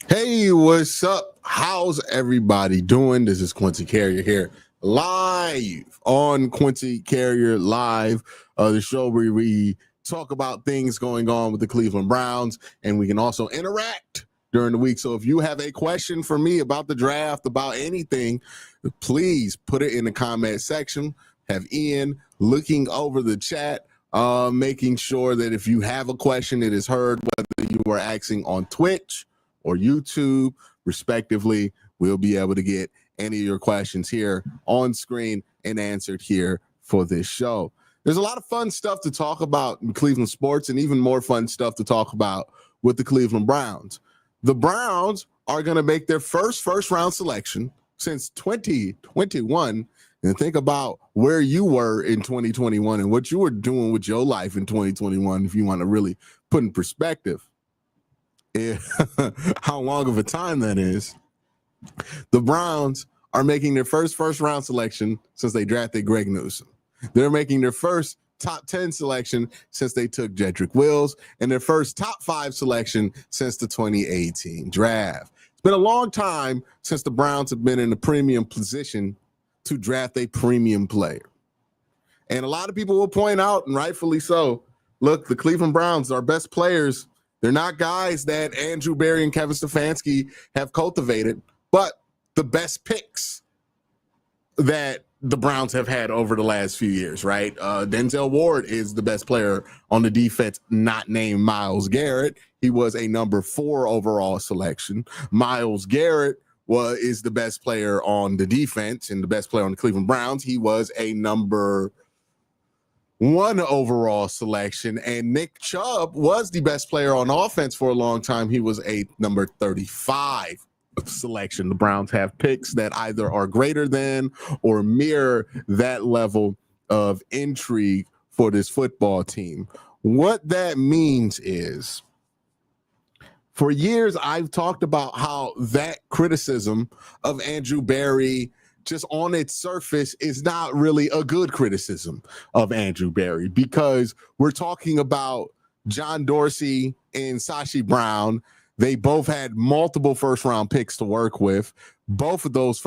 Hey, what's up? How's everybody doing? This is Quincy Carrier here, live on Quincy Carrier Live, the show where we talk about things going on with the Cleveland Browns, and we can also interact during the week. So if you have a question for me about the draft, about anything, please put it in the comment section. Have Ian looking over the chat, making sure that if you have a question, it is heard, whether you are asking on Twitch or YouTube, respectively. We'll be able to get any of your questions here on screen and answered here for this show. There's a lot of fun stuff to talk about in Cleveland sports, and even more fun stuff to talk about with the Cleveland Browns. The Browns are going to make their first round selection since 2021. And think about where you were in 2021 and what you were doing with your life in 2021, if you want to really put in perspective how long of a time that is. The Browns are making their first round selection since they drafted Greg Newsome. They're making their first top 10 selection since they took Jedrick Wills, and their first top 5 selection since the 2018 draft. It's been a long time since the Browns have been in a premium position to draft a premium player. And a lot of people will point out, and rightfully so, look, the Cleveland Browns, our best players, they're not guys that Andrew Berry and Kevin Stefanski have cultivated, but the best picks that the Browns have had over the last few years, right? Denzel Ward is the best player on the defense, not named Myles Garrett. He was a number 4 overall selection. Myles Garrett is the best player on the defense and the best player on the Cleveland Browns. He was a number 1 overall selection, and Nick Chubb was the best player on offense for a long time. He was a number 35 selection. The Browns have picks that either are greater than or mirror that level of intrigue for this football team. What that means is, for years, I've talked about how that criticism of Andrew Berry, just on its surface, is not really a good criticism of Andrew Berry, because we're talking about John Dorsey and Sashi Brown. They both had multiple first-round picks to work with. All of those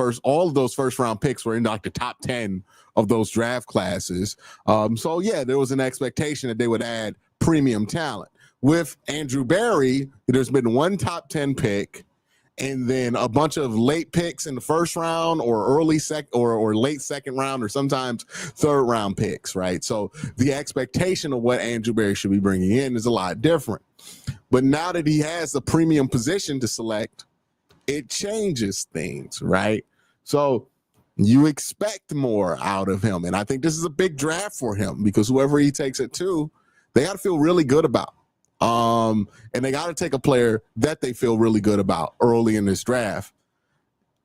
first-round picks were in like the top 10 of those draft classes. So yeah, there was an expectation that they would add premium talent. With Andrew Berry, there's been one top 10 pick, and then a bunch of late picks in the first round, or or late second round, or sometimes third round picks, right? So the expectation of what Andrew Berry should be bringing in is a lot different. But now that he has a premium position to select, it changes things, right? So you expect more out of him. And I think this is a big draft for him, because whoever he takes it to, they got to feel really good about. And they got to take a player that they feel really good about early in this draft.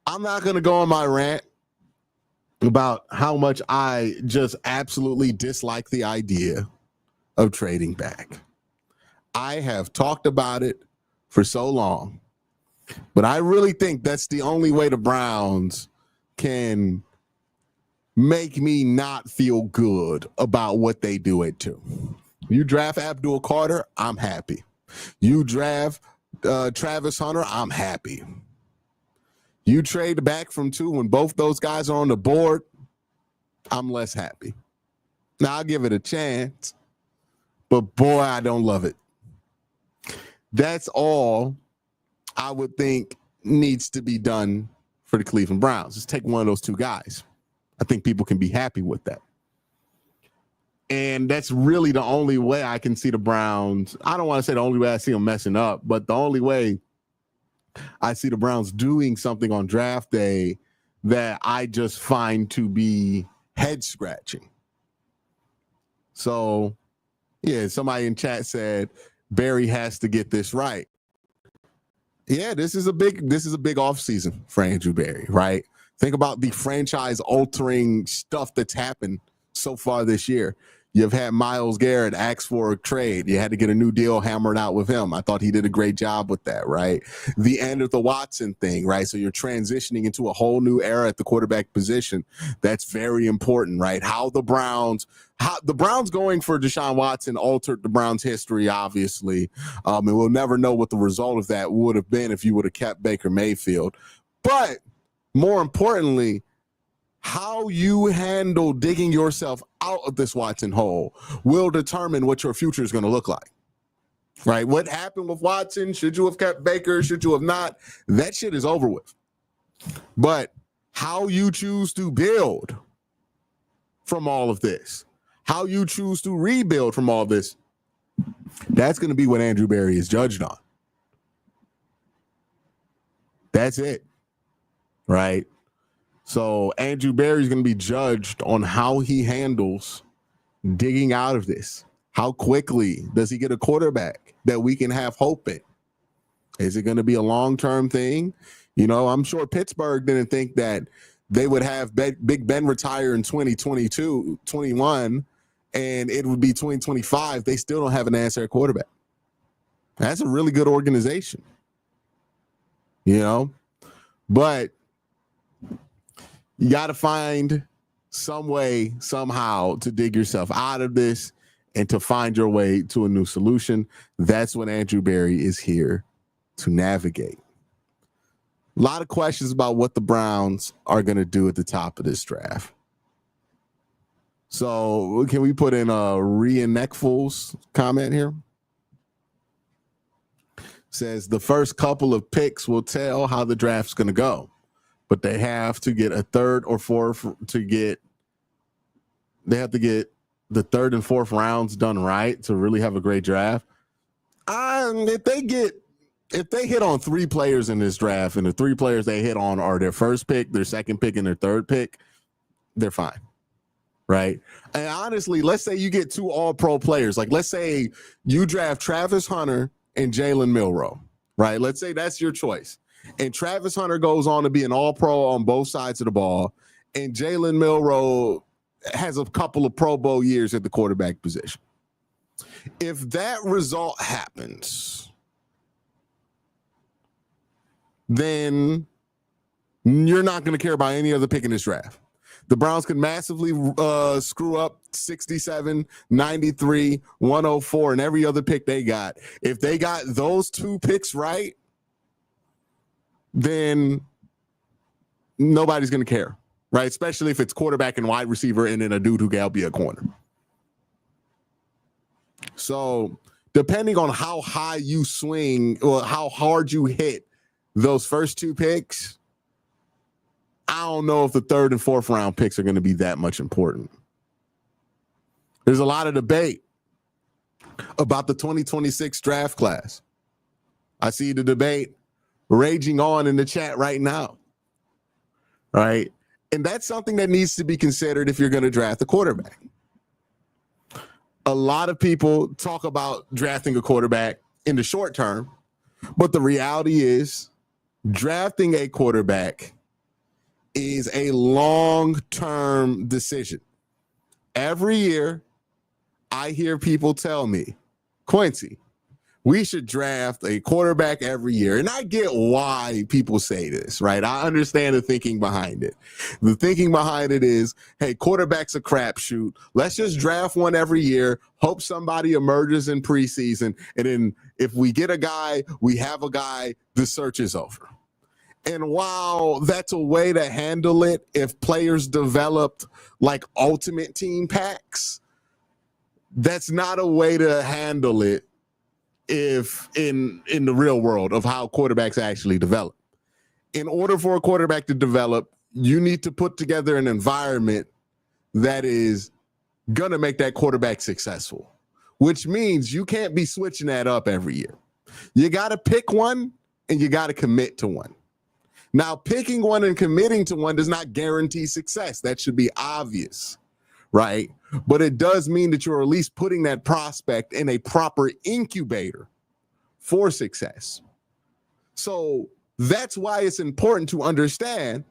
I'm not going to go on my rant about how much I just absolutely dislike the idea of trading back. I have talked about it for so long, but I really think that's the only way the Browns can make me not feel good about what they do it to. You draft Abdul Carter, I'm happy. You draft Travis Hunter, I'm happy. You trade back from 2 when both those guys are on the board, I'm less happy. Now, I'll give it a chance, but boy, I don't love it. That's all I would think needs to be done for the Cleveland Browns. Just take one of those 2 guys. I think people can be happy with that. And that's really the only way I can see the Browns. I don't want to say the only way I see them messing up, but the only way I see the Browns doing something on draft day that I just find to be head scratching. So, yeah, somebody in chat said Barry has to get this right. Yeah, this is a big offseason for Andrew Berry, right? Think about the franchise altering stuff that's happened so far this year. You've had Myles Garrett ask for a trade. You had to get a new deal hammered out with him. I thought he did a great job with that, right? The end of the Watson thing, right? So you're transitioning into a whole new era at the quarterback position. That's very important, right? How the Browns going for Deshaun Watson altered the Browns' history, obviously. And we'll never know what the result of that would have been if you would have kept Baker Mayfield. But more importantly, how you handle digging yourself out of this Watson hole will determine what your future is going to look like, right? What happened with Watson? Should you have kept Baker? Should you have not? That shit is over with. But how you choose to build from all of this, how you choose to rebuild from all of this, that's going to be what Andrew Berry is judged on. That's it, right? So Andrew Berry is going to be judged on how he handles digging out of this. How quickly does he get a quarterback that we can have hope in? Is it going to be a long-term thing? You know, I'm sure Pittsburgh didn't think that they would have Big Ben retire in 2022, 21, and it would be 2025. They still don't have an answer at quarterback. That's a really good organization, you know, but you got to find some way, somehow, to dig yourself out of this and to find your way to a new solution. That's what Andrew Berry is here to navigate. A lot of questions about what the Browns are going to do at the top of this draft. So can we put in a Reenactfuls comment here? Says the first couple of picks will tell how the draft's going to go. But they have to get a third or fourth they have to get the third and fourth rounds done right to really have a great draft. If they hit on 3 players in this draft and the 3 players they hit on are their first pick, their second pick, and their third pick, they're fine. Right. And honestly, let's say you get 2 all-pro players. Like, let's say you draft Travis Hunter and Jalen Milroe. Right. Let's say that's your choice. And Travis Hunter goes on to be an all-pro on both sides of the ball. And Jalen Milroe has a couple of Pro Bowl years at the quarterback position. If that result happens, then you're not going to care about any other pick in this draft. The Browns could massively screw up 67, 93, 104, and every other pick they got. If they got those 2 picks right, then nobody's going to care, right? Especially if it's quarterback and wide receiver and then a dude who can be a corner. So depending on how high you swing or how hard you hit those first 2 picks, I don't know if the third and fourth round picks are going to be that much important. There's a lot of debate about the 2026 draft class. I see the debate raging on in the chat right now, right? And that's something that needs to be considered if you're going to draft a quarterback. A lot of people talk about drafting a quarterback in the short term, but the reality is drafting a quarterback is a long-term decision. Every year, I hear people tell me, Quincy, we should draft a quarterback every year. And I get why people say this, right? I understand the thinking behind it. The thinking behind it is, hey, quarterback's a crapshoot. Let's just draft one every year, hope somebody emerges in preseason. And then if we get a guy, we have a guy, the search is over. And while that's a way to handle it, if players developed like ultimate team packs, that's not a way to handle it if in the real world of how quarterbacks actually develop. In order for a quarterback to develop, you need to put together an environment that is going to make that quarterback successful, which means you can't be switching that up every year. You got to pick one and you got to commit to one. Now, picking one and committing to one does not guarantee success. That should be obvious, right? But it does mean that you're at least putting that prospect in a proper incubator for success. So that's why it's important to understand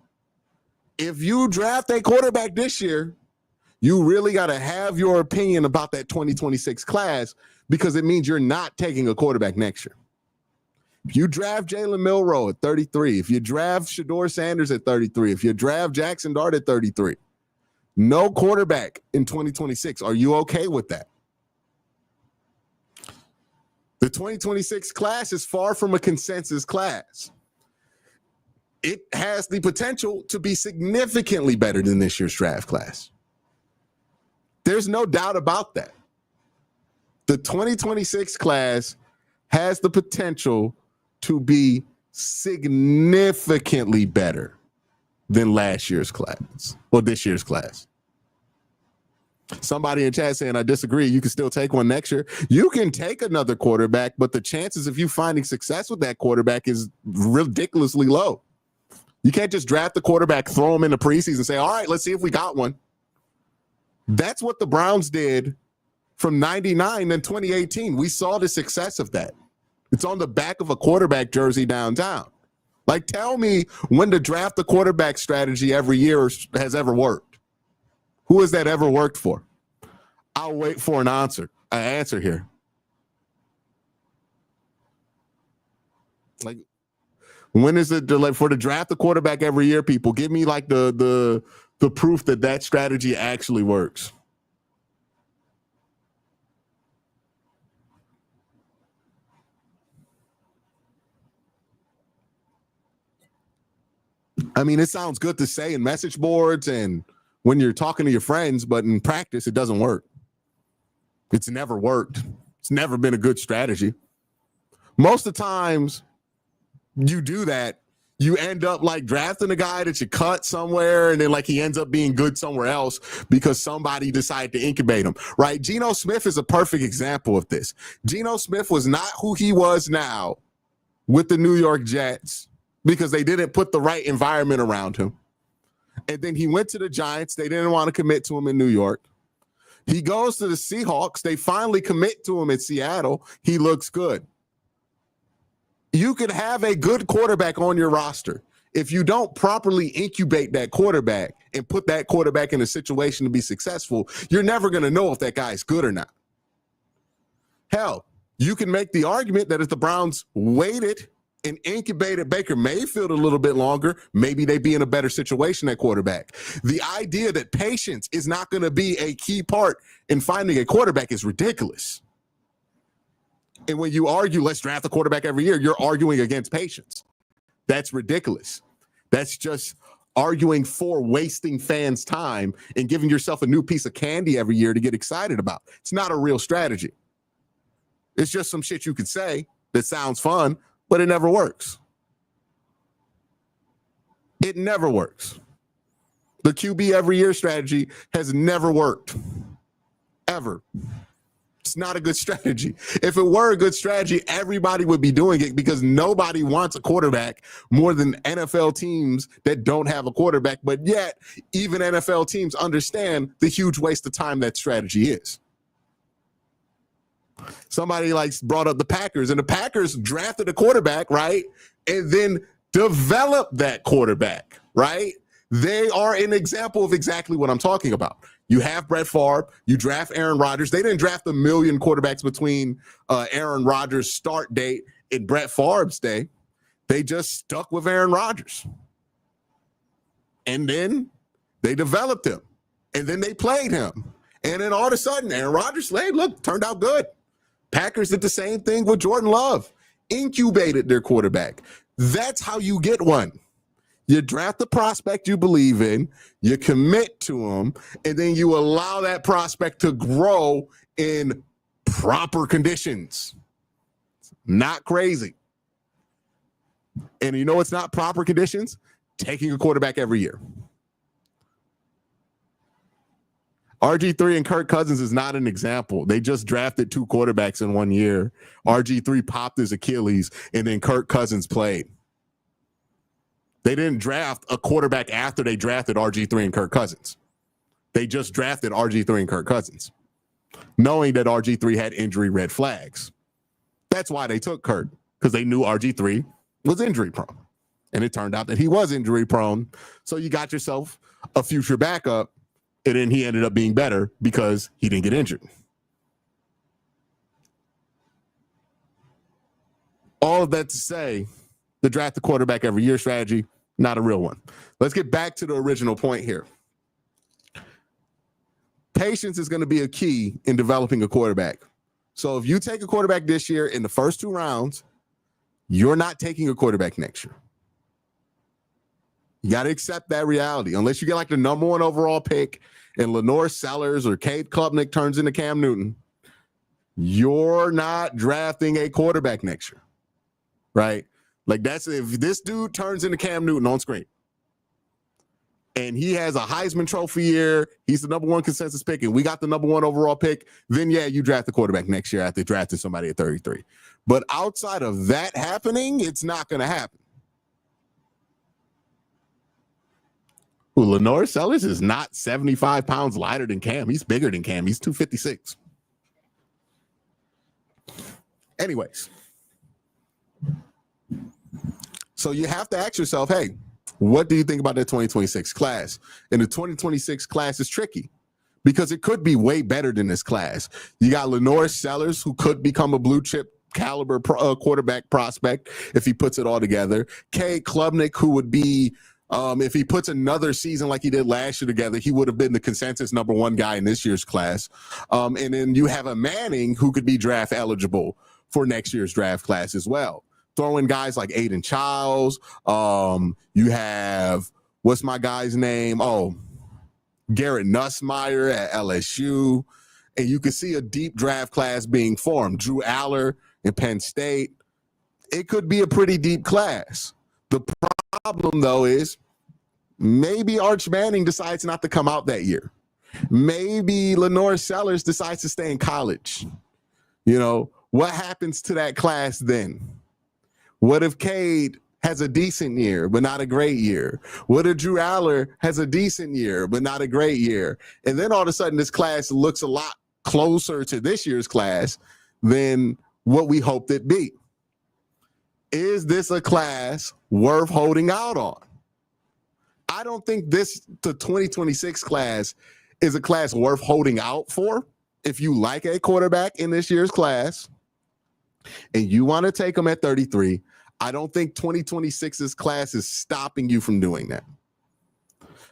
if you draft a quarterback this year, You really got to have your opinion about that 2026 class because it means you're not taking a quarterback next year. If you draft Jalen Milroe at 33, if you draft Shedeur Sanders at 33, if you draft Jackson Dart at 33, no quarterback in 2026. Are you okay with that? The 2026 class is far from a consensus class. It has the potential to be significantly better than this year's draft class. There's no doubt about that. The 2026 class has the potential to be significantly better than last year's class or this year's class. Somebody in chat saying, I disagree. You can still take one next year. You can take another quarterback, but the chances of you finding success with that quarterback is ridiculously low. You can't just draft the quarterback, throw him in the preseason and say, all right, let's see if we got one. That's what the Browns did from 99 and 2018. We saw the success of that. It's on the back of a quarterback jersey downtown. Like, tell me when to draft the quarterback strategy every year has ever worked. Who has that ever worked for? I'll wait for an answer here. Like, when is it like for the draft the quarterback every year? People give me like the proof that strategy actually works. I mean, it sounds good to say in message boards and when you're talking to your friends, but in practice, it doesn't work. It's never worked. It's never been a good strategy. Most of the times you do that, you end up like drafting a guy that you cut somewhere and then like he ends up being good somewhere else because somebody decided to incubate him, right? Geno Smith is a perfect example of this. Geno Smith was not who he was now with the New York Jets because they didn't put the right environment around him. And then he went to the Giants. They didn't want to commit to him in New York. He goes to the Seahawks. They finally commit to him in Seattle. He looks good. You could have a good quarterback on your roster. If you don't properly incubate that quarterback and put that quarterback in a situation to be successful, you're never going to know if that guy is good or not. Hell, you can make the argument that if the Browns waited and incubated Baker Mayfield a little bit longer, maybe they'd be in a better situation at quarterback. The idea that patience is not going to be a key part in finding a quarterback is ridiculous. And when you argue, let's draft a quarterback every year, you're arguing against patience. That's ridiculous. That's just arguing for wasting fans' time and giving yourself a new piece of candy every year to get excited about. It's not a real strategy. It's just some shit you could say that sounds fun, but it never works. It never works. The QB every year strategy has never worked. Ever. It's not a good strategy. If it were a good strategy, everybody would be doing it because nobody wants a quarterback more than NFL teams that don't have a quarterback. But yet, even NFL teams understand the huge waste of time that strategy is. Somebody brought up the Packers, and the Packers drafted a quarterback, right? And then developed that quarterback, right? They are an example of exactly what I'm talking about. You have Brett Favre, you draft Aaron Rodgers. They didn't draft a million quarterbacks between Aaron Rodgers' start date and Brett Favre's day. They just stuck with Aaron Rodgers. And then they developed him. And then they played him. And then all of a sudden, Aaron Rodgers, turned out good. Packers did the same thing with Jordan Love. Incubated their quarterback. That's how you get one. You draft the prospect you believe in, you commit to him, and then you allow that prospect to grow in proper conditions. Not crazy. And you know what's not proper conditions? Taking a quarterback every year. RG3 and Kirk Cousins is not an example. They just drafted two quarterbacks in 1 year. RG3 popped his Achilles, and then Kirk Cousins played. They didn't draft a quarterback after they drafted RG3 and Kirk Cousins. They just drafted RG3 and Kirk Cousins, knowing that RG3 had injury red flags. That's why they took Kirk, because they knew RG3 was injury prone. And it turned out that he was injury prone. So you got yourself a future backup And then he ended up being better because he didn't get injured. All of that to say, the draft the quarterback every year strategy, not a real one. Let's get back to the original point here. Patience is going to be a key in developing a quarterback. So if you take a quarterback this year in the first 2 rounds, you're not taking a quarterback next year. You got to accept that reality. Unless you get like the number 1 overall pick and Lenore Sellers or Cade Klubnik turns into Cam Newton, you're not drafting a quarterback next year, right? Like that's if this dude turns into Cam Newton on screen and he has a Heisman Trophy year, he's the number 1 consensus pick, and we got the number 1 overall pick, then yeah, you draft the quarterback next year after drafting somebody at 33. But outside of that happening, it's not going to happen. Lenore Sellers is not 75 pounds lighter than Cam. He's bigger than Cam. He's 256. Anyways, so you have to ask yourself, hey, what do you think about that 2026 class? And the 2026 class is tricky because it could be way better than this class. You got Lenore Sellers, who could become a blue chip caliber quarterback prospect if he puts it all together. Cade Klubnik, who would be, if he puts another season like he did last year together, he would have been the consensus number 1 guy in this year's class. And then you have a Manning who could be draft eligible for next year's draft class as well. Throw in guys like Aiden Childs. You have, what's my guy's name? Oh, Garrett Nussmeier at LSU. And you can see a deep draft class being formed. Drew Aller in Penn State. It could be a pretty deep class. The problem, though, is maybe Arch Manning decides not to come out that year. Maybe Lenore Sellers decides to stay in college. You know, what happens to that class then? What if Cade has a decent year, but not a great year? What if Drew Aller has a decent year, but not a great year? And then all of a sudden, this class looks a lot closer to this year's class than what we hoped it be. Is this a class worth holding out on? I don't think the 2026 class is a class worth holding out for. If you like a quarterback in this year's class and you want to take them at 33, I don't think 2026's class is stopping you from doing that.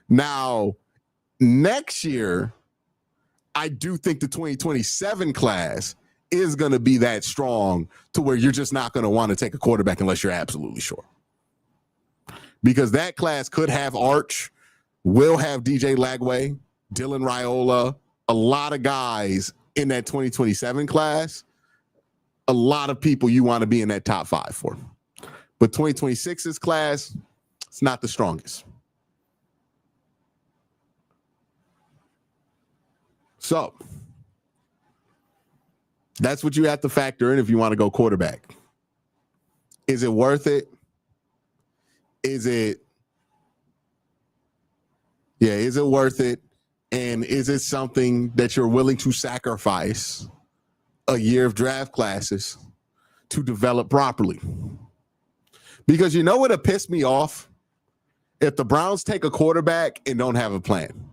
Now, next year, I do think the 2027 class is going to be that strong to where you're just not going to want to take a quarterback unless you're absolutely sure. Because that class could have Arch, will have DJ Lagway, Dylan Raiola, a lot of guys in that 2027 class, a lot of people you want to be in that top 5 for. But 2026's class, it's not the strongest. So that's what you have to factor in if you want to go quarterback. Is it worth it? Is it worth it? And is it something that you're willing to sacrifice a year of draft classes to develop properly? Because you know what would piss me off? If the Browns take a quarterback and don't have a plan.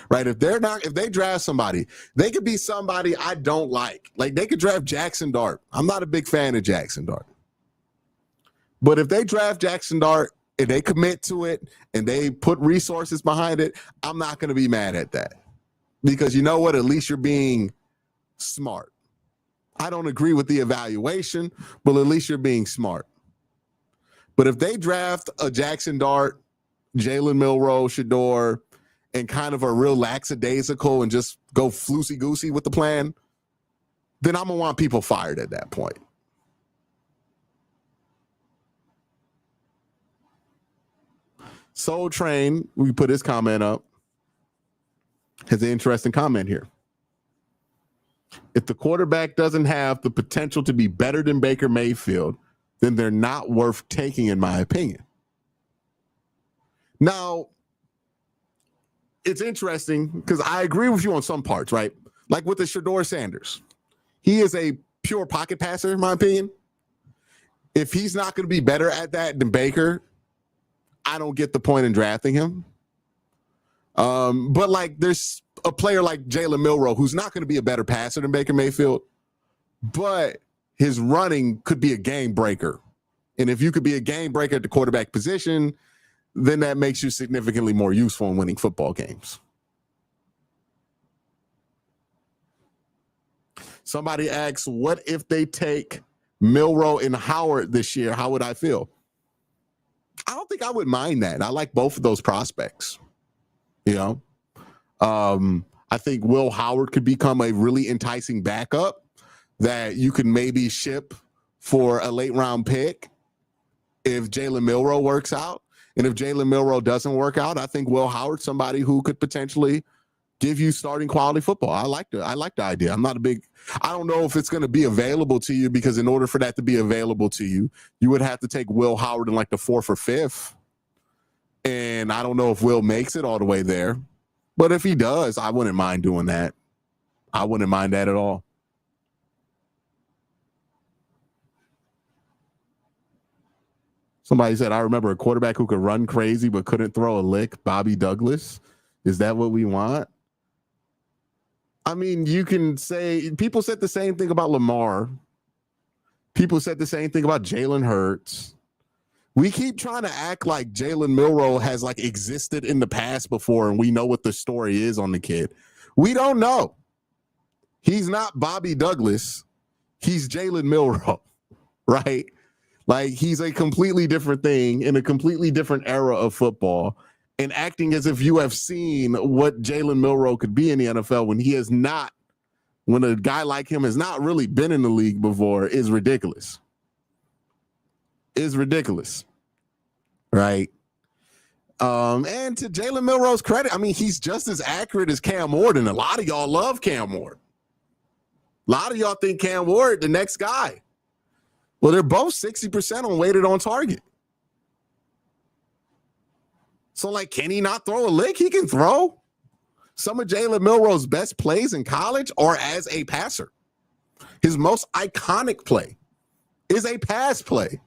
Right? If they draft somebody, they could be somebody I don't like. Like they could draft Jackson Dart. I'm not a big fan of Jackson Dart. But if they draft Jackson Dart and they commit to it and they put resources behind it, I'm not going to be mad at that. Because you know what? At least you're being smart. I don't agree with the evaluation, but at least you're being smart. But if they draft a Jackson Dart, Jalen Milroe, Shador, and kind of a real lackadaisical and just go floosey-goosey with the plan, then I'm going to want people fired at that point. Soul Train, we put his comment up, has an interesting comment here. If the quarterback doesn't have the potential to be better than Baker Mayfield, then they're not worth taking, in my opinion. Now, it's interesting because I agree with you on some parts, right? Like with the Shador Sanders. He is a pure pocket passer, in my opinion. If he's not going to be better at that than Baker, I don't get the point in drafting him. But like there's a player like Jalen Milroe who's not going to be a better passer than Baker Mayfield, but his running could be a game breaker. And if you could be a game breaker at the quarterback position, then that makes you significantly more useful in winning football games. Somebody asks, what if they take Milroe and Howard this year? How would I feel? I don't think I would mind that. I like both of those prospects. I think Will Howard could become a really enticing backup that you could maybe ship for a late round pick if Jalen Milroe works out. And if Jalen Milroe doesn't work out, I think Will Howard's somebody who could potentially give you starting quality football. I like the idea. I don't know if it's going to be available to you, because in order for that to be available to you, you would have to take Will Howard in like the 4th or 5th. And I don't know if Will makes it all the way there. But if he does, I wouldn't mind doing that. I wouldn't mind that at all. Somebody said, I remember a quarterback who could run crazy but couldn't throw a lick, Bobby Douglas. Is that what we want? I mean, you can say, people said the same thing about Lamar. People said the same thing about Jalen Hurts. We keep trying to act like Jalen Milroe has like existed in the past before and we know what the story is on the kid. We don't know. He's not Bobby Douglas. He's Jalen Milroe, right? Like, he's a completely different thing in a completely different era of football, and acting as if you have seen what Jalen Milroe could be in the NFL when he has not, when a guy like him has not really been in the league before, is ridiculous. Is ridiculous, right? And to Jalen Milroe's credit, I mean, he's just as accurate as Cam Ward, and a lot of y'all love Cam Ward. A lot of y'all think Cam Ward the next guy. Well, they're both 60% on weighted on target. So, like, can he not throw a lick? He can throw. Some of Jalen Milroe's best plays in college are as a passer. His most iconic play is a pass play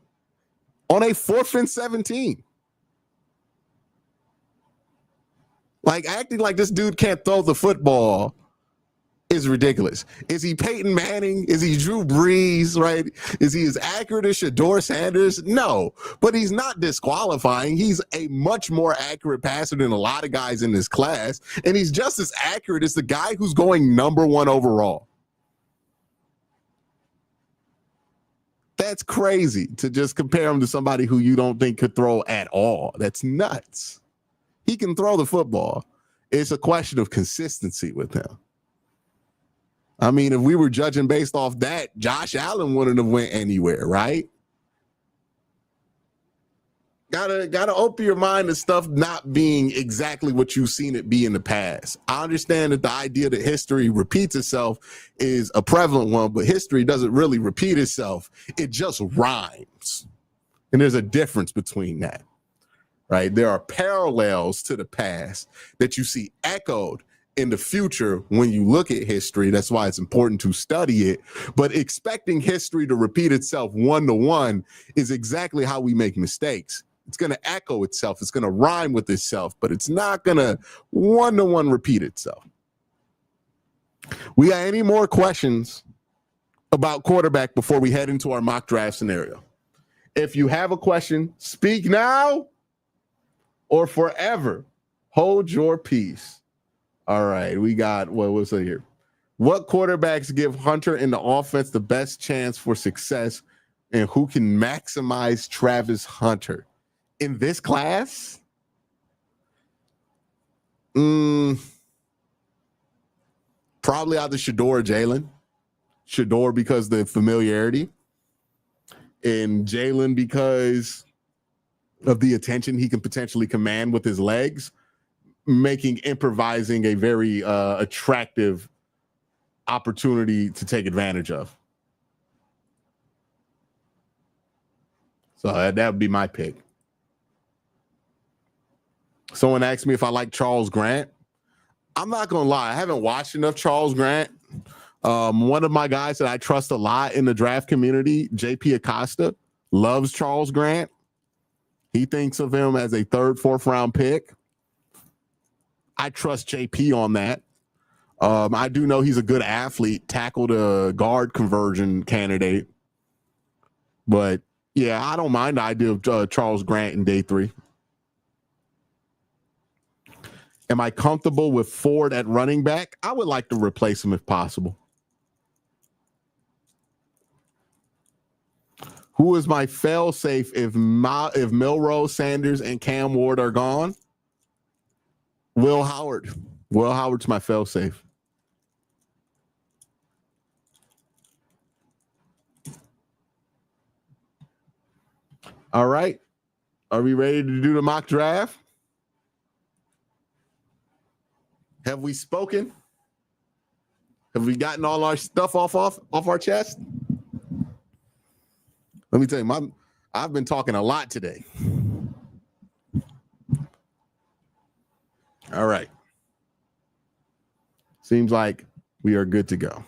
on a 4th and 17. Like, acting like this dude can't throw the football is ridiculous. Is he Peyton Manning? Is he Drew Brees, right? Is he as accurate as Shador Sanders? No, but he's not disqualifying. He's a much more accurate passer than a lot of guys in this class, and he's just as accurate as the guy who's going number 1 overall. That's crazy to just compare him to somebody who you don't think could throw at all. That's nuts. He can throw the football. It's a question of consistency with him. I mean, if we were judging based off that, Josh Allen wouldn't have went anywhere, right? Gotta open your mind to stuff not being exactly what you've seen it be in the past. I understand that the idea that history repeats itself is a prevalent one, but history doesn't really repeat itself. It just rhymes. And there's a difference between that, right? There are parallels to the past that you see echoed in the future when you look at history. That's why it's important to study it. But expecting history to repeat itself one-to-one is exactly how we make mistakes. It's going to echo itself. It's going to rhyme with itself, but it's not going to one-to-one repeat itself. We got any more questions about quarterback before we head into our mock draft scenario? If you have a question, speak now or forever hold your peace. All right, we got, what was it here? What quarterbacks give Hunter in the offense the best chance for success, and who can maximize Travis Hunter? In this class? Probably either Shador or Jalen. Shador because the familiarity, and Jalen because of the attention he can potentially command with his legs, making improvising a very attractive opportunity to take advantage of. So that would be my pick. Someone asked me if I like Charles Grant. I'm not going to lie. I haven't watched enough Charles Grant. One of my guys that I trust a lot in the draft community, JP Acosta, loves Charles Grant. He thinks of him as a 3rd, 4th round pick. I trust JP on that. I do know he's a good athlete, tackled a guard conversion candidate. But, yeah, I don't mind the idea of Charles Grant in day 3. Am I comfortable with Ford at running back? I would like to replace him if possible. Who is my fail-safe if Milroe, Sanders, and Cam Ward are gone? Will Howard. Will Howard's my fail-safe. All right. Are we ready to do the mock draft? Have we spoken? Have we gotten all our stuff off our chest? Let me tell you, I've been talking a lot today. All right. Seems like we are good to go.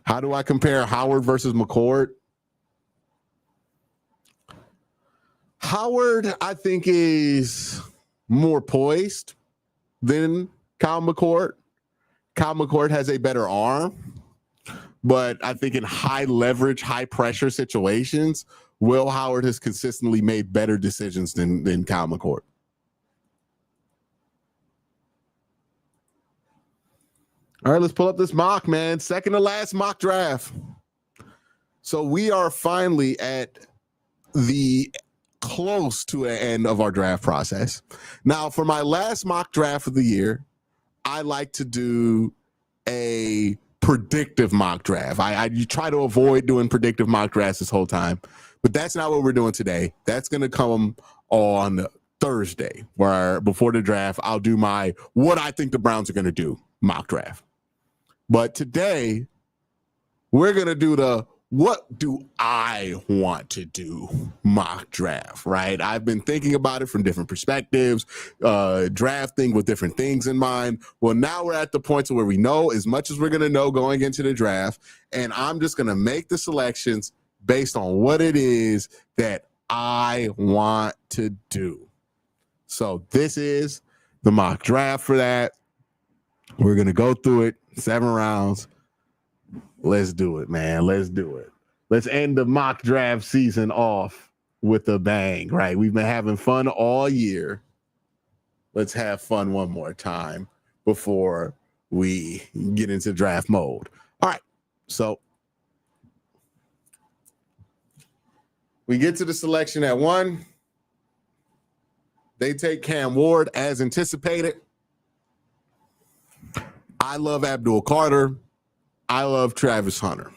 How do I compare Howard versus McCord? Howard, I think, is more poised than Kyle McCord. Kyle McCord has a better arm, but I think in high leverage, high pressure situations, Will Howard has consistently made better decisions than Kyle McCord. All right, let's pull up this mock, man. Second to last mock draft. So we are finally at the close to an end of our draft process. Now, for my last mock draft of the year, I like to do a predictive mock draft. I try to avoid doing predictive mock drafts this whole time, but that's not what we're doing today. That's going to come on Thursday, where before the draft, I'll do my what I think the Browns are going to do mock draft. But today, we're going to do the what do I want to do mock draft, right? I've been thinking about it from different perspectives, drafting with different things in mind. Well, now we're at the point where we know as much as we're going to know going into the draft, and I'm just going to make the selections based on what it is that I want to do. So this is the mock draft for that. We're going to go through it, 7 rounds. Let's do it, man. Let's do it. Let's end the mock draft season off with a bang, right? We've been having fun all year. Let's have fun one more time before we get into draft mode. All right. So we get to the selection at 1. They take Cam Ward as anticipated. I love Abdul Carter. I love Travis Hunter.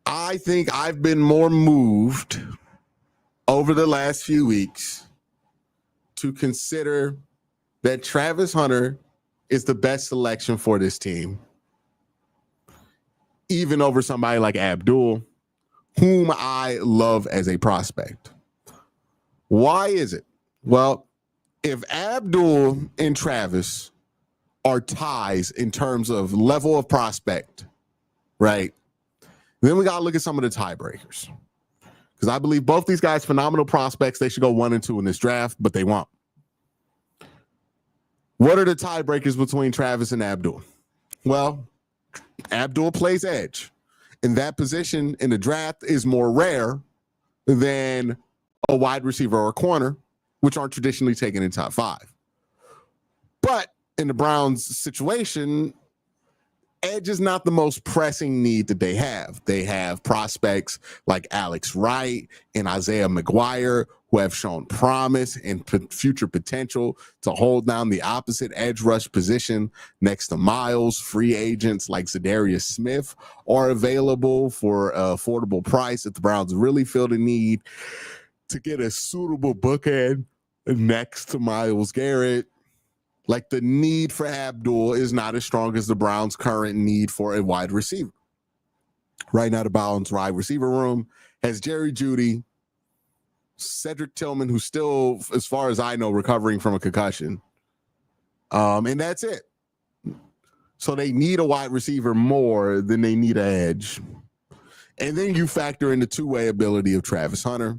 I think I've been more moved over the last few weeks to consider that Travis Hunter is the best selection for this team, even over somebody like Abdul, whom I love as a prospect. Why is it? Well, if Abdul and Travis are ties in terms of level of prospect, right? Then we got to look at some of the tiebreakers. Because I believe both these guys, phenomenal prospects, they should go 1 and 2 in this draft, but they won't. What are the tiebreakers between Travis and Abdul? Well, Abdul plays edge. And that position in the draft is more rare than a wide receiver or a corner, which aren't traditionally taken in top 5. But in the Browns situation, edge is not the most pressing need that they have. They have prospects like Alex Wright and Isaiah McGuire who have shown promise and future potential to hold down the opposite edge rush position next to Miles. Free agents like Zadarius Smith are available for an affordable price if the Browns really feel the need to get a suitable bookend next to Myles Garrett. Like, the need for Abdul is not as strong as the Browns' current need for a wide receiver. Right now, the Browns' wide receiver room has Jerry Jeudy, Cedric Tillman, who's still, as far as I know, recovering from a concussion. And that's it. So they need a wide receiver more than they need an edge. And then you factor in the two-way ability of Travis Hunter.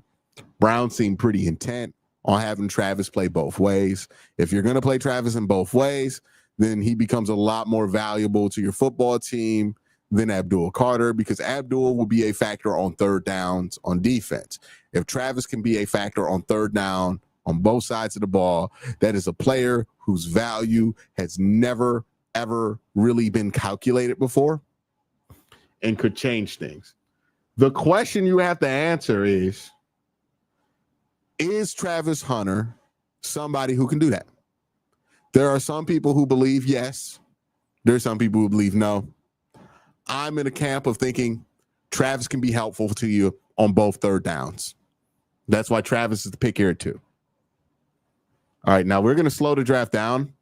Browns seem pretty intent on having Travis play both ways. If you're going to play Travis in both ways, then he becomes a lot more valuable to your football team than Abdul Carter, because Abdul will be a factor on third downs on defense. If Travis can be a factor on third down on both sides of the ball, that is a player whose value has never, ever really been calculated before and could change things. The question you have to answer is Travis Hunter somebody who can do that? There are some people who believe yes. There's some people who believe no. I'm in a camp of thinking Travis can be helpful to you on both third downs. That's why Travis is the pick here too. All right, now we're going to slow the draft down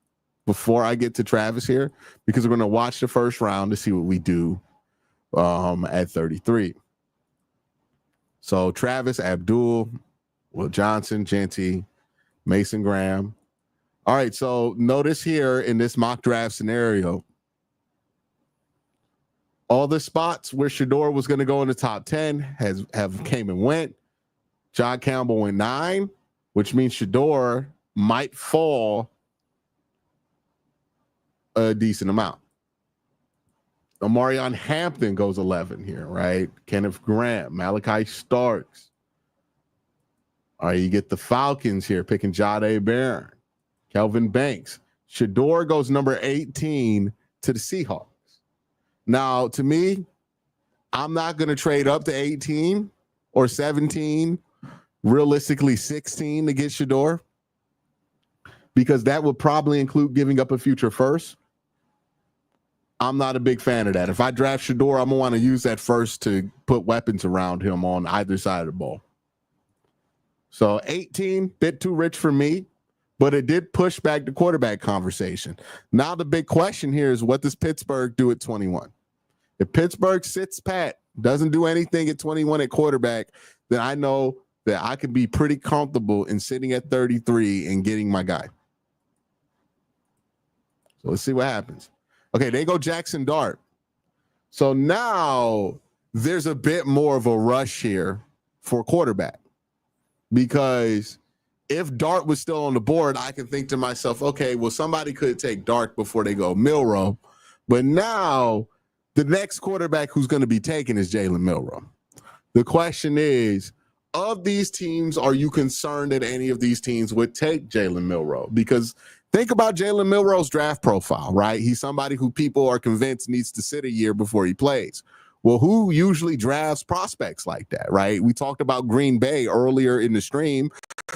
before I get to Travis here, because we're going to watch the first round to see what we do at 33. So Travis, Abdul, Will Johnson, Genty, Mason Graham. All right, so notice here in this mock draft scenario, all the spots where Shedeur was going to go in the top 10 have came and went. John Campbell went 9, which means Shedeur might fall a decent amount. Omarion Hampton goes 11 here, right? Kenneth Grant, Malachi Starks. All right, you get the Falcons here picking Jahdae Barron, Kelvin Banks. Shedeur goes number 18 to the Seahawks. Now, to me, I'm not going to trade up to 18 or 17, realistically 16 to get Shedeur, because that would probably include giving up a future first. I'm not a big fan of that. If I draft Shedeur, I'm going to want to use that first to put weapons around him on either side of the ball. So 18, bit too rich for me, but it did push back the quarterback conversation. Now the big question here is, what does Pittsburgh do at 21? If Pittsburgh sits pat, doesn't do anything at 21 at quarterback, then I know that I could be pretty comfortable in sitting at 33 and getting my guy. So let's see what happens. Okay, they go Jackson Dart. So now there's a bit more of a rush here for quarterback, because if Dart was still on the board, I can think to myself, okay, well, somebody could take Dart before they go Milroe. But now the next quarterback who's going to be taken is Jalen Milroe. The question is, of these teams, are you concerned that any of these teams would take Jalen Milroe? Because think about Jalen Milroe's draft profile, right? He's somebody who people are convinced needs to sit a year before he plays. Well, who usually drafts prospects like that, right? We talked about Green Bay earlier in the stream,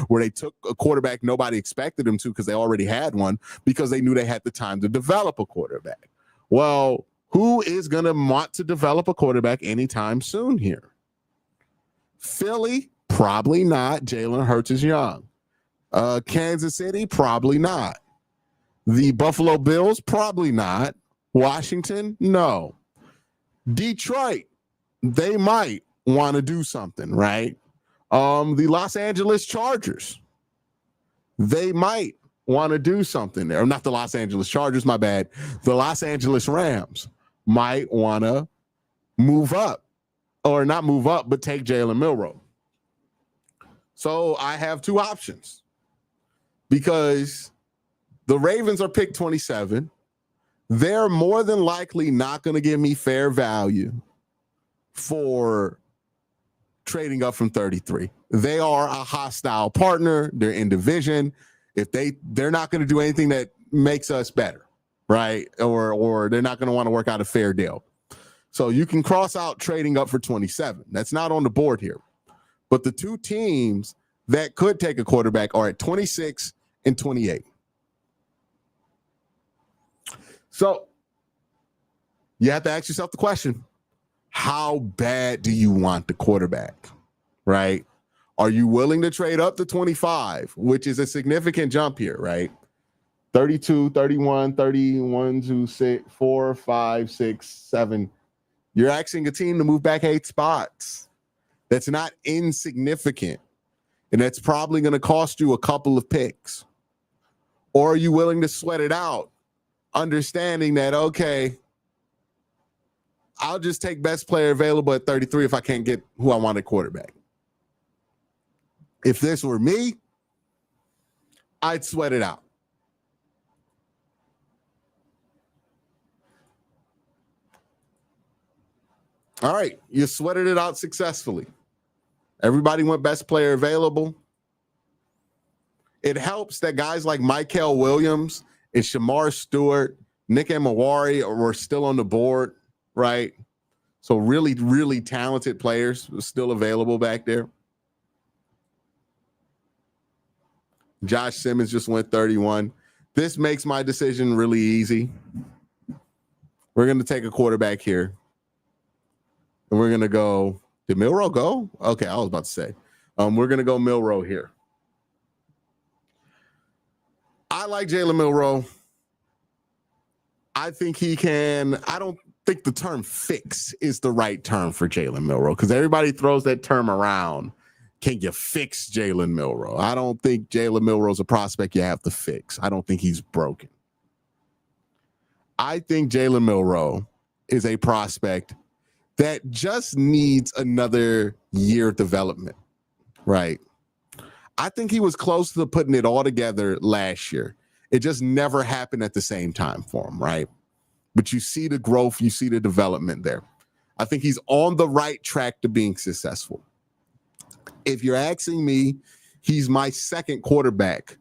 where they took a quarterback nobody expected them to because they already had one, because they knew they had the time to develop a quarterback. Well, who is going to want to develop a quarterback anytime soon here? Philly, probably not. Jalen Hurts is young. Kansas City, probably not. The Buffalo Bills, probably not. Washington, no. Detroit, they might want to do something, right? The Los Angeles Chargers, they might want to do something there. Not the Los Angeles Chargers, my bad. The Los Angeles Rams might want to move up, or not move up, but take Jalen Milroe. So I have two options, because the Ravens are picked 27. They're more than likely not going to give me fair value for trading up from 33. They are a hostile partner. They're in division. If they're not going to do anything that makes us better, right? Or they're not going to want to work out a fair deal. So you can cross out trading up for 27. That's not on the board here. But the two teams that could take a quarterback are at 26 and 28. So you have to ask yourself the question, how bad do you want the quarterback, right? Are you willing to trade up to 25, which is a significant jump here, right? 32, 31, 31 to 6, 4, 5, 6, 7. You're asking a team to move back 8 spots. That's not insignificant. And that's probably going to cost you a couple of picks. Or are you willing to sweat it out, understanding that, okay, I'll just take best player available at 33 if I can't get who I want at quarterback? If this were me, I'd sweat it out. All right, you sweated it out successfully. Everybody went best player available. It helps that guys like Michael Williams and Shamar Stewart, Nick Amawari were still on the board, right? So really, really talented players still available back there. Josh Simmons just went 31. This makes my decision really easy. We're going to take a quarterback here. And we're going to go. Did Milroe go? Okay, I was about to say. We're going to go Milroe here. I like Jalen Milroe. I think he can. I don't think the term fix is the right term for Jalen Milroe because everybody throws that term around. Can you fix Jalen Milroe? I don't think Jalen Milroe's a prospect you have to fix. I don't think he's broken. I think Jalen Milroe is a prospect that just needs another year of development, right? I think he was close to putting it all together last year. It just never happened at the same time for him, right? But you see the growth, you see the development there. I think he's on the right track to being successful. If you're asking me, he's my second quarterback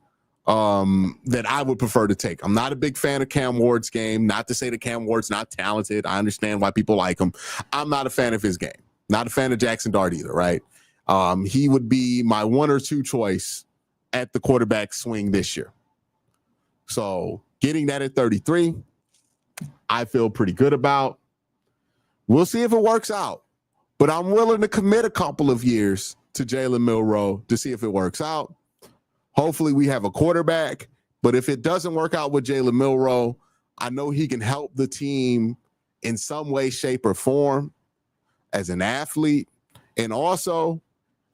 that I would prefer to take. I'm not a big fan of Cam Ward's game. Not to say that Cam Ward's not talented. I understand why people like him. I'm not a fan of his game. Not a fan of Jackson Dart either, right? He would be my 1 or 2 choice at the quarterback swing this year. So getting that at 33, I feel pretty good about. We'll see if it works out. But I'm willing to commit a couple of years to Jalen Milroe to see if it works out. Hopefully we have a quarterback. But if it doesn't work out with Jalen Milroe, I know he can help the team in some way, shape, or form as an athlete. And also,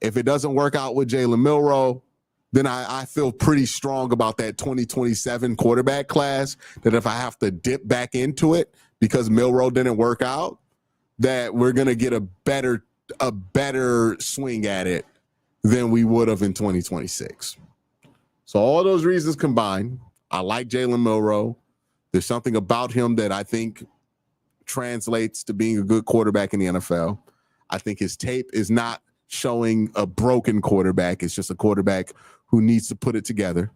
if it doesn't work out with Jalen Milroe, then I feel pretty strong about that 2027 quarterback class, that if I have to dip back into it because Milroe didn't work out, that we're going to get a better swing at it than we would have in 2026. So all those reasons combined, I like Jalen Milroe. There's something about him that I think translates to being a good quarterback in the NFL. I think his tape is not showing a broken quarterback. It's just a quarterback who needs to put it together.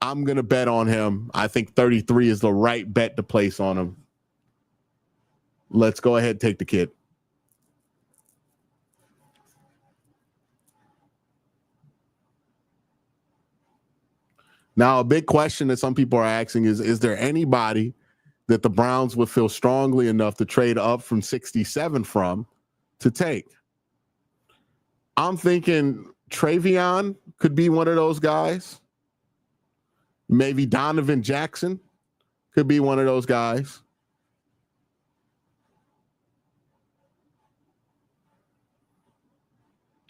I'm going to bet on him. I think 33 is the right bet to place on him. Let's go ahead and take the kid. Now, a big question that some people are asking is there anybody that the Browns would feel strongly enough to trade up from 67 from to take? I'm thinking Travion could be one of those guys. Maybe Donovan Jackson could be one of those guys.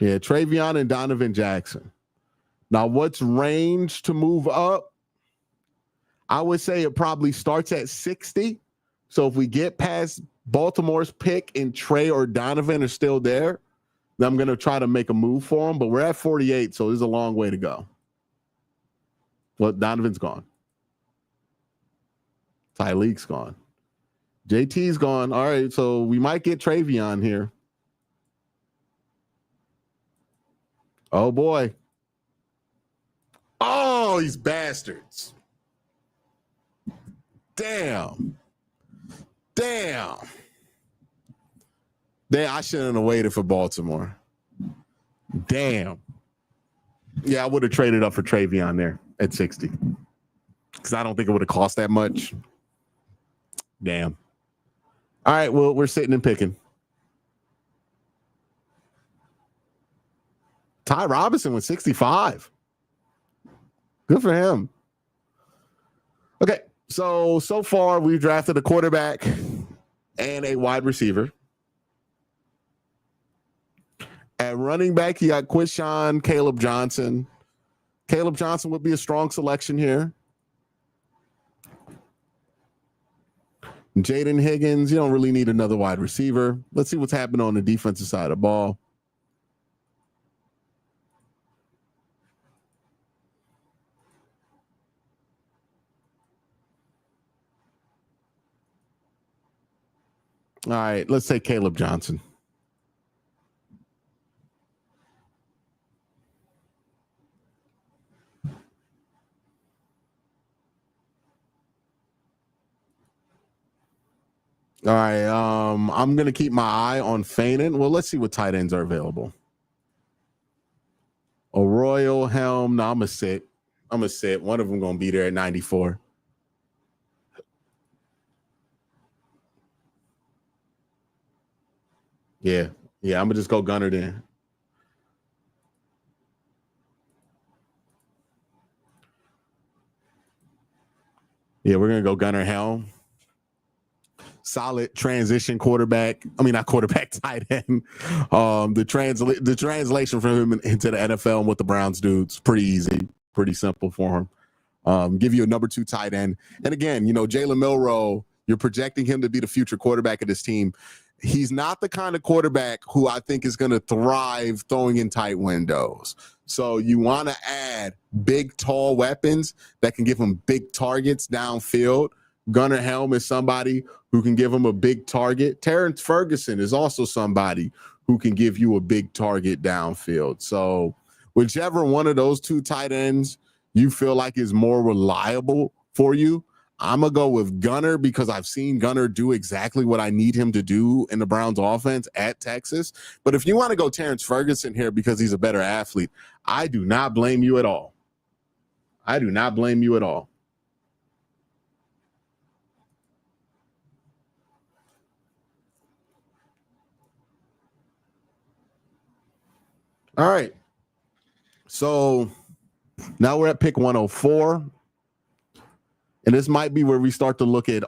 Yeah, Travion and Donovan Jackson. Now, what's range to move up? I would say it probably starts at 60. So if we get past Baltimore's pick and Trey or Donovan are still there, then I'm going to try to make a move for them. But we're at 48, so there's a long way to go. Well, Donovan's gone. Tyleek's gone. JT's gone. All right, so we might get Travion here. Oh, boy. Oh, these bastards. Damn. I shouldn't have waited for Baltimore. Damn. Yeah, I would have traded up for Travion there at 60. Because I don't think it would have cost that much. Damn. All right, well, we're sitting and picking. Ty Robinson with 65. Good for him. Okay, so far we've drafted a quarterback and a wide receiver. At running back, you got Quincy, Caleb Johnson. Caleb Johnson would be a strong selection here. Jaden Higgins, you don't really need another wide receiver. Let's see what's happening on the defensive side of the ball. All right, let's say Caleb Johnson. All right, I'm gonna keep my eye on Fanon. Well, let's see what tight ends are available. Arroyo, Helm. No, I'm gonna sit. One of them gonna be there at 94. Yeah, I'm gonna just go Gunner then. Yeah, we're gonna go Gunner Helm. Solid transition quarterback. I mean, not quarterback, tight end. The translation from him into the NFL and what the Browns do, it's pretty easy, pretty simple for him. Give you a number 2 tight end. And again, Jalen Milroe, you're projecting him to be the future quarterback of this team. He's not the kind of quarterback who I think is going to thrive throwing in tight windows. So you want to add big, tall weapons that can give him big targets downfield. Gunnar Helm is somebody who can give him a big target. Terrence Ferguson is also somebody who can give you a big target downfield. So whichever one of those 2 tight ends you feel like is more reliable for you, I'm going to go with Gunner because I've seen Gunner do exactly what I need him to do in the Browns offense at Texas. But if you want to go Terrence Ferguson here because he's a better athlete, I do not blame you at all. I do not blame you at all. All right. So now we're at pick 104. And this might be where we start to look at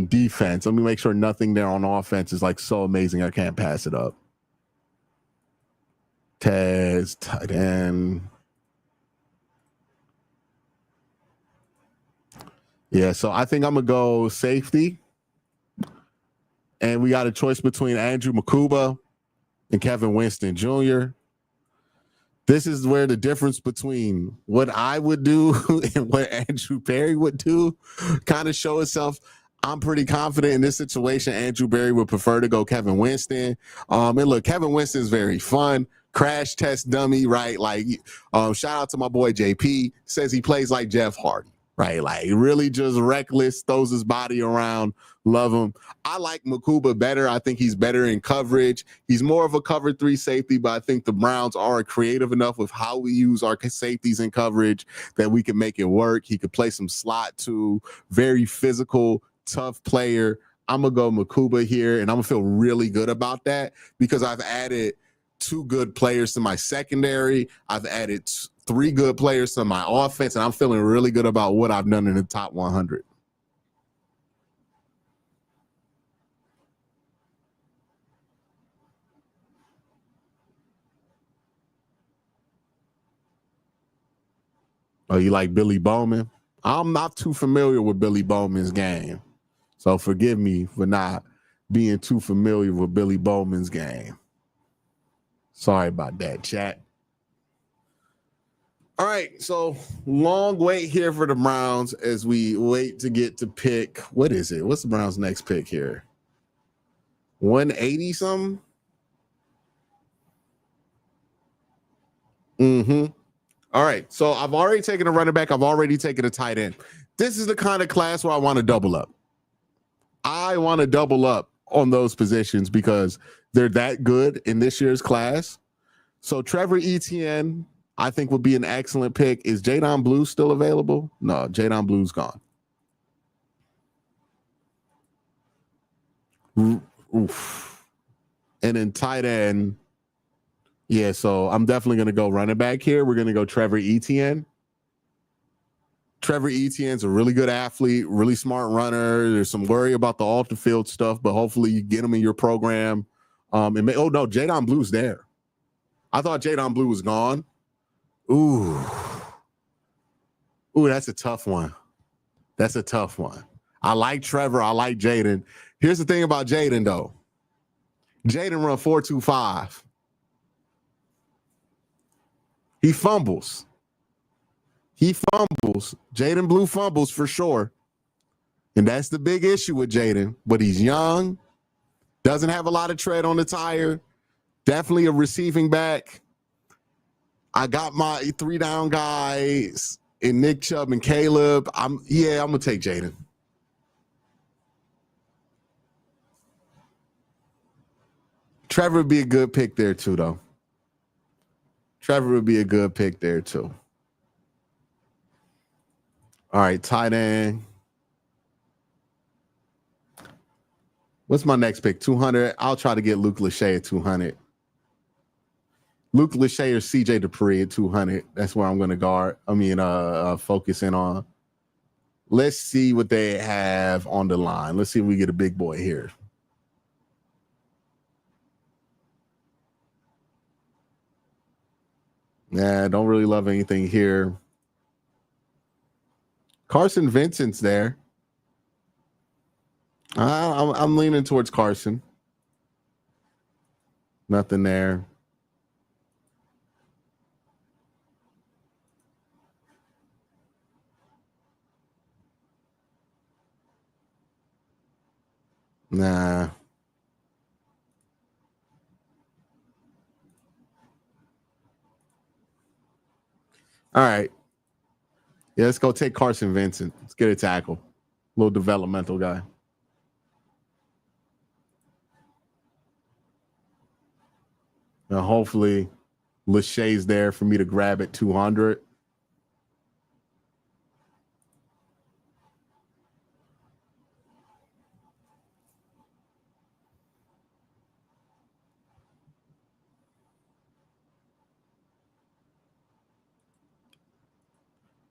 defense. Let me make sure nothing there on offense is like so amazing I can't pass it up. Tez, tight end. Yeah, so I think I'm going to go safety. And we got a choice between Andrew Makuba and Kevin Winston Jr. This is where the difference between what I would do and what Andrew Berry would do kind of show itself. I'm pretty confident in this situation. Andrew Berry would prefer to go Kevin Winston. And look, Kevin Winston is very fun. Crash test dummy, right? Like, shout out to my boy JP. Says he plays like Jeff Hardy, right? Like, really just reckless, throws his body around. Love him. I like Makuba better. I think he's better in coverage. He's more of a cover 3 safety, but I think the Browns are creative enough with how we use our safeties in coverage that we can make it work. He could play some slot too. Very physical, tough player. I'm going to go Makuba here, and I'm going to feel really good about that because I've added 2 good players to my secondary. I've added 3 good players to my offense, and I'm feeling really good about what I've done in the top 100. Oh, you like Billy Bowman? I'm not too familiar with Billy Bowman's game. So forgive me for not being too familiar with Billy Bowman's game. Sorry about that, chat. All right, so long wait here for the Browns as we wait to get to pick. What is it? What's the Browns' next pick here? 180 something? Mm-hmm. All right, so I've already taken a running back. I've already taken a tight end. This is the kind of class where I want to double up. I want to double up on those positions because they're that good in this year's class. So Trevor Etienne, I think, would be an excellent pick. Is Jadon Blue still available? No, Jadon Blue's gone. Oof. And then tight end. Yeah, so I'm definitely going to go running back here. We're going to go Trevor Etienne. Trevor Etienne's a really good athlete, really smart runner. There's some worry about the off the field stuff, but hopefully you get him in your program. Oh no, Jadon Blue's there. I thought Jadon Blue was gone. Ooh, that's a tough one. That's a tough one. I like Trevor. I like Jaden. Here's the thing about Jaden, though. Jaden run 4.25. He fumbles. Jaden Blue fumbles for sure. And that's the big issue with Jaden. But he's young. Doesn't have a lot of tread on the tire. Definitely a receiving back. I got my 3-down guys in Nick Chubb and Caleb. I'm gonna take Jaden. Trevor would be a good pick there too, though. Trevor would be a good pick there too. All right, tight end. What's my next pick? 200. I'll try to get Luke Lachey at 200. Luke Lachey or CJ Dupree at 200. That's where I'm going to guard. Focus in on. Let's see what they have on the line. Let's see if we get a big boy here. Nah, don't really love anything here. Carson Vincent's there. I'm leaning towards Carson. Nothing there. Nah. All right. Yeah, let's go take Carson Vincent. Let's get a tackle. Little developmental guy. Now, hopefully, Lachey's there for me to grab at 200.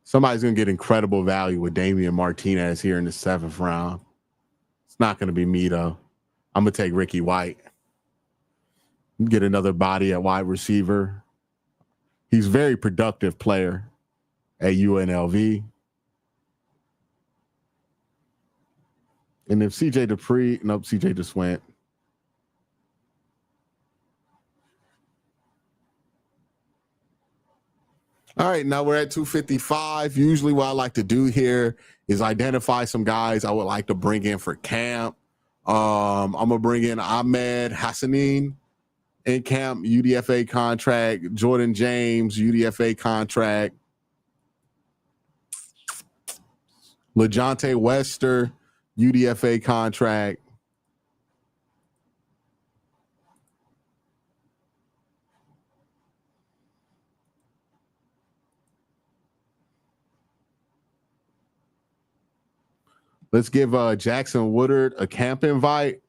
Somebody's going to get incredible value with Damian Martinez here in the 7th round. It's not going to be me, though. I'm going to take Ricky White. Get another body at wide receiver. He's a very productive player at UNLV. And if CJ Dupree, nope, CJ just went. All right, now we're at 255. Usually what I like to do here is identify some guys I would like to bring in for camp. I'm going to bring in Ahmed Hassanin in camp, UDFA contract. Jordan James, UDFA contract. LeJontay Wester, UDFA contract. Let's give Jackson Woodard a camp invite.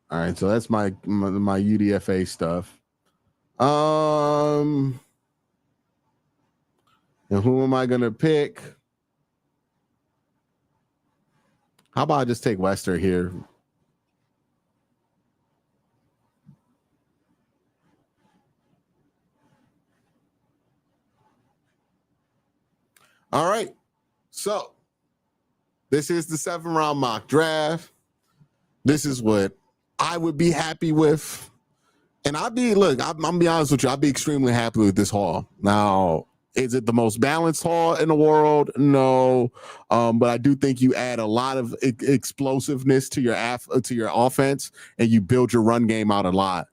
All right, so that's my UDFA stuff. And who am I gonna pick? How about I just take Wester here? All right. So this is the 7th round mock draft. This is what I would be happy with. And I'm gonna be honest with you, I'd be extremely happy with this haul. Now, is it the most balanced haul in the world? No. But I do think you add a lot of explosiveness to your offense, and you build your run game out a lot.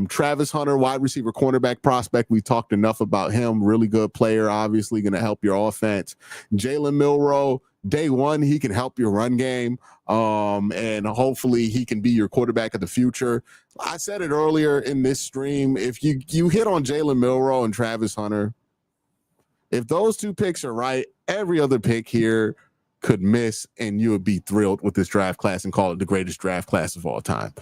Travis Hunter, wide receiver, cornerback prospect. We talked enough about him. Really good player, obviously going to help your offense. Jalen Milroe, day one, he can help your run game. And hopefully he can be your quarterback of the future. I said it earlier in this stream. If you hit on Jalen Milroe and Travis Hunter, if those two picks are right, every other pick here could miss, and you would be thrilled with this draft class and call it the greatest draft class of all time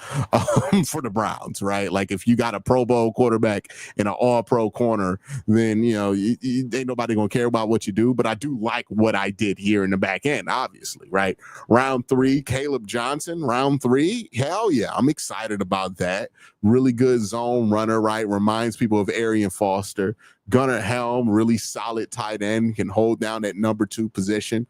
for the Browns, right? Like if you got a Pro Bowl quarterback and an All-Pro corner, then ain't nobody gonna care about what you do. But I do like what I did here in the back end, obviously, right? Round 3, Caleb Johnson. Round 3, hell yeah, I'm excited about that. Really good zone runner, right? Reminds people of Arian Foster. Gunnar Helm, really solid tight end, can hold down that number 2 position.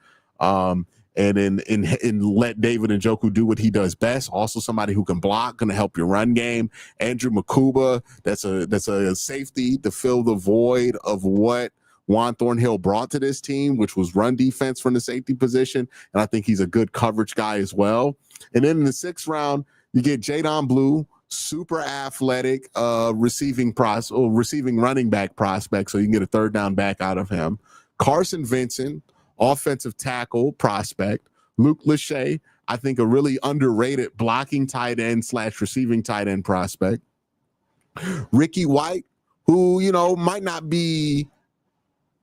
and let David Njoku do what he does best. Also somebody who can block, going to help your run game. Andrew Makuba, that's a safety to fill the void of what Juan Thornhill brought to this team, which was run defense from the safety position. And I think he's a good coverage guy as well. And then in the 6th round, you get Jadon Blue, super athletic receiving running back prospect, so you can get a 3rd down back out of him. Carson Vincent, offensive tackle prospect. Luke Lachey, I think a really underrated blocking tight end / receiving tight end prospect. Ricky White, who, might not be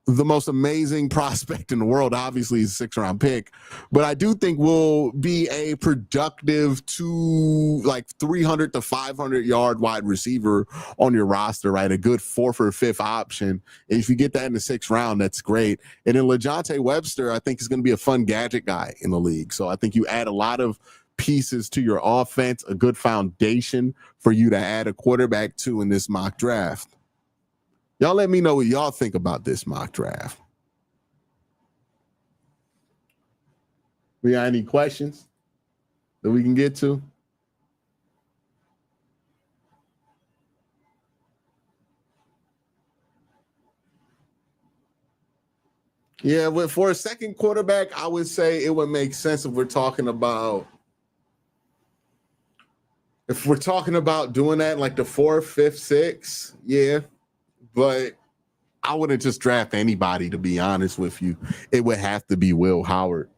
the most amazing prospect in the world. Obviously, he's a 6th round pick, but I do think will be a productive 300 to 500 yard wide receiver on your roster, right? A good 4th or 5th option. And if you get that in the 6th round, that's great. And then LaJohntay Webster, I think is going to be a fun gadget guy in the league. So I think you add a lot of pieces to your offense, a good foundation for you to add a quarterback to in this mock draft. Y'all let me know what y'all think about this mock draft. We got any questions that we can get to? Yeah, well, for a second quarterback, I would say it would make sense if we're talking about doing that like the 4th, 5th, 6th. Yeah. But I wouldn't just draft anybody, to be honest with you. It would have to be Will Howard.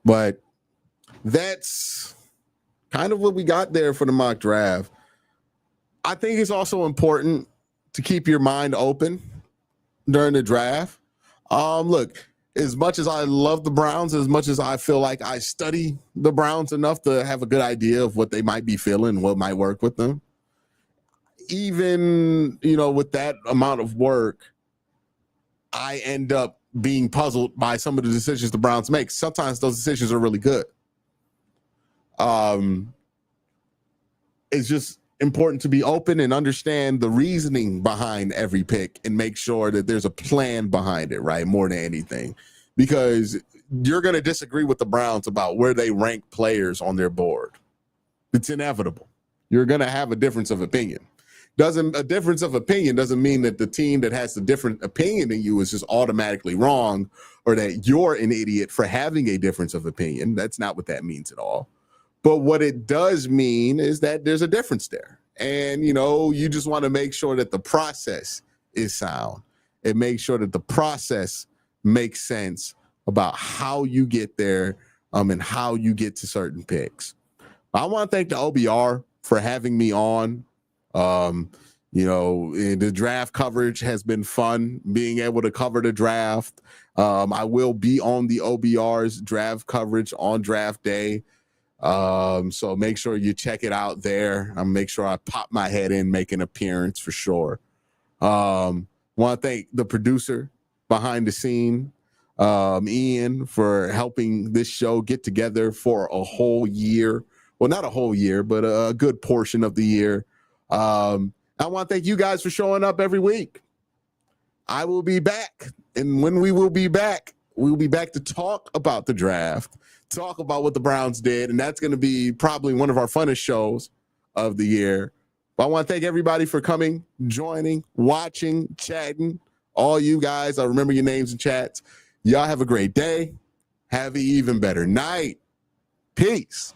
But that's kind of what we got there for the mock draft. I think it's also important to keep your mind open during the draft. Look, as much as I love the Browns, as much as I feel like I study the Browns enough to have a good idea of what they might be feeling, what might work with them, even, with that amount of work, I end up being puzzled by some of the decisions the Browns make. Sometimes those decisions are really good. It's just important to be open and understand the reasoning behind every pick and make sure that there's a plan behind it, right? More than anything, because you're going to disagree with the Browns about where they rank players on their board. It's inevitable. You're going to have a difference of opinion. A difference of opinion doesn't mean that the team that has a different opinion than you is just automatically wrong, or that you're an idiot for having a difference of opinion. That's not what that means at all. But what it does mean is that there's a difference there. And, you just want to make sure that the process is sound and make sure that the process makes sense about how you get there and how you get to certain picks. I want to thank the OBR for having me on. The draft coverage has been fun, being able to cover the draft. I will be on the OBR's draft coverage on draft day. So make sure you check it out there. I'll make sure I pop my head in, make an appearance for sure. Want to thank the producer behind the scene, Ian, for helping this show get together for a whole year. Well, not a whole year, but a good portion of the year. I want to thank you guys for showing up every week. I will be back. And when we will be back, we will be back to talk about the draft, talk about what the Browns did. And that's going to be probably one of our funnest shows of the year. But I want to thank everybody for coming, joining, watching, chatting. All you guys, I remember your names in chats. Y'all have a great day. Have an even better night. Peace.